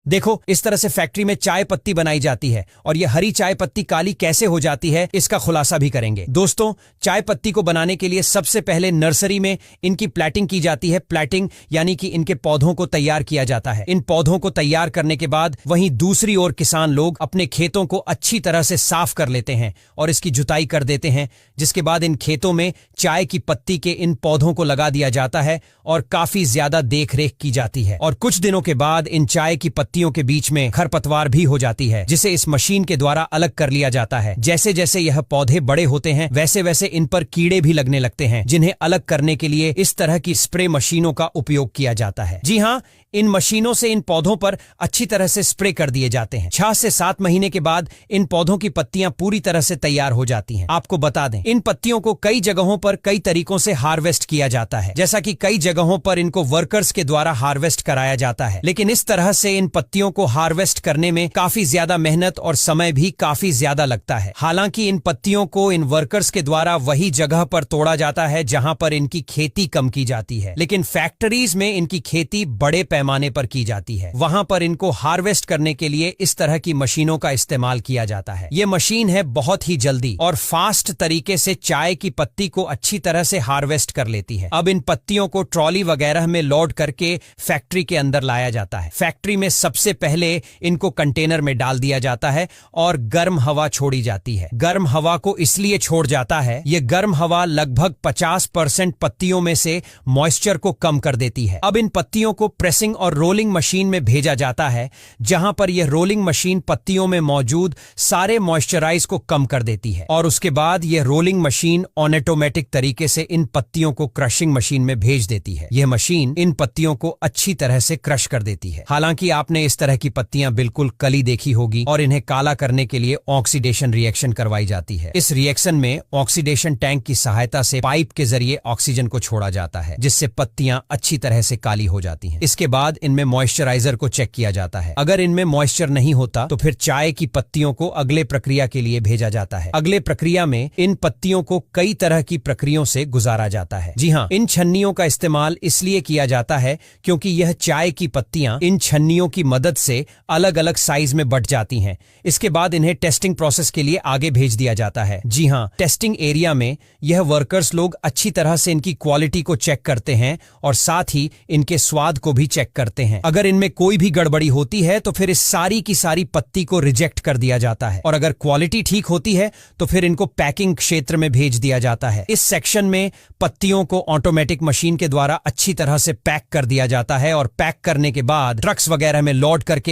देखो, इस तरह से फैक्ट्री में चाय पत्ती बनाई जाती है और ये हरी चाय पत्ती काली कैसे हो जाती है इसका खुलासा भी करेंगे। दोस्तों, चाय पत्ती को बनाने के लिए सबसे पहले नर्सरी में इनकी प्लैटिंग की जाती है। प्लैटिंग यानी कि इनके पौधों को तैयार किया जाता है। इन पौधों को तैयार करने के बाद वहीं दूसरी ओर किसान लोग अपने खेतों को अच्छी तरह से साफ कर लेते हैं और इसकी जुताई कर देते हैं, जिसके बाद इन खेतों में चाय की पत्ती के इन पौधों को लगा दिया जाता है और काफी ज्यादा देखरेख की जाती है। और कुछ दिनों के बाद इन चाय की पत्तियों के बीच में खरपतवार भी हो जाती है, जिसे इस मशीन के द्वारा अलग कर लिया जाता है। जैसे जैसे यह पौधे बड़े होते हैं वैसे वैसे इन पर कीड़े भी लगने लगते हैं, जिन्हें अलग करने के लिए इस तरह की स्प्रे मशीनों का उपयोग किया जाता है। जी हाँ, इन मशीनों से इन पौधों पर अच्छी तरह से स्प्रे कर दिए जाते हैं। 6 से 7 महीने के बाद इन पौधों की पत्तियां पूरी तरह से तैयार हो जाती हैं। आपको बता दें, इन पत्तियों को कई जगहों पर कई तरीकों से हार्वेस्ट किया जाता है। जैसा कि कई जगहों पर इनको वर्कर्स के द्वारा हार्वेस्ट कराया जाता है, लेकिन इस तरह से इन पत्तियों को हार्वेस्ट करने में काफी ज्यादा मेहनत और समय भी काफी ज्यादा लगता है। हालांकि इन पत्तियों को इन वर्कर्स के द्वारा वही जगह पर तोड़ा जाता है जहां पर इनकी खेती कम की जाती है, लेकिन फैक्ट्रीज में इनकी खेती बड़े पैमाने पर की जाती है। वहां पर इनको हार्वेस्ट करने के लिए इस तरह की मशीनों का इस्तेमाल किया जाता है। ये मशीन है बहुत ही जल्दी और फास्ट तरीके से चाय की पत्ती को अच्छी तरह से हार्वेस्ट कर लेती है। अब इन पत्तियों को ट्रॉली वगैरह में लोड करके फैक्ट्री के अंदर लाया जाता है। फैक्ट्री में सबसे पहले इनको कंटेनर में डाल दिया जाता है और गर्म हवा छोड़ी जाती है। गर्म हवा को इसलिए छोड़ जाता है, ये गर्म हवा लगभग 50% पत्तियों में से मॉइस्चर को कम कर देती है। अब इन पत्तियों को प्रेसिंग और रोलिंग मशीन में भेजा जाता है, जहां पर यह रोलिंग मशीन पत्तियों में मौजूद सारे मॉइस्चराइज को कम कर देती है और उसके बाद यह रोलिंग मशीन ऑटोमेटिक तरीके से इन पत्तियों को क्रशिंग मशीन में भेज देती है। यह मशीन इन पत्तियों को अच्छी तरह से क्रश कर देती है। हालांकि आपने इस तरह की पत्तियां बिल्कुल कली देखी होगी और इन्हें काला करने के लिए ऑक्सीडेशन रिएक्शन करवाई जाती है। इस रिएक्शन में ऑक्सीडेशन टैंक की सहायता से पाइप के जरिए ऑक्सीजन को छोड़ा जाता है, जिससे पत्तियां अच्छी तरह से काली हो जाती हैं। इसके बाद इनमें मॉइस्चराइजर को चेक किया जाता है। अगर इनमें मॉइस्चर नहीं होता तो फिर चाय की पत्तियों को अगले प्रक्रिया के लिए भेजा जाता है। अगले प्रक्रिया में इन पत्तियों को कई तरह की प्रक्रियाओं से गुजारा जाता है। जी हाँ, इन छन्नियों का इस्तेमाल इसलिए किया जाता है क्योंकि यह चाय की पत्तियां इन छन्नियों की मदद से अलग अलग साइज में बट जाती हैं। इसके बाद इन्हें टेस्टिंग प्रोसेस के लिए आगे भेज दिया जाता है। जी हाँ, टेस्टिंग एरिया में यह वर्कर्स लोग अच्छी तरह से इनकी क्वालिटी को चेक करते हैं और साथ ही इनके स्वाद को भी चेक करते हैं। अगर इनमें कोई भी गड़बड़ी होती है तो फिर इस सारी की सारी पत्ती को रिजेक्ट कर दिया जाता है और अगर क्वालिटी ठीक होती है तो फिर इनको पैकिंग क्षेत्र में भेज दिया जाता है। इस सेक्शन में पत्तियों को ऑटोमेटिक मशीन के द्वारा अच्छी तरह से पैक कर दिया जाता है और पैक करने के बाद ट्रक्स वगैरह में लोड करके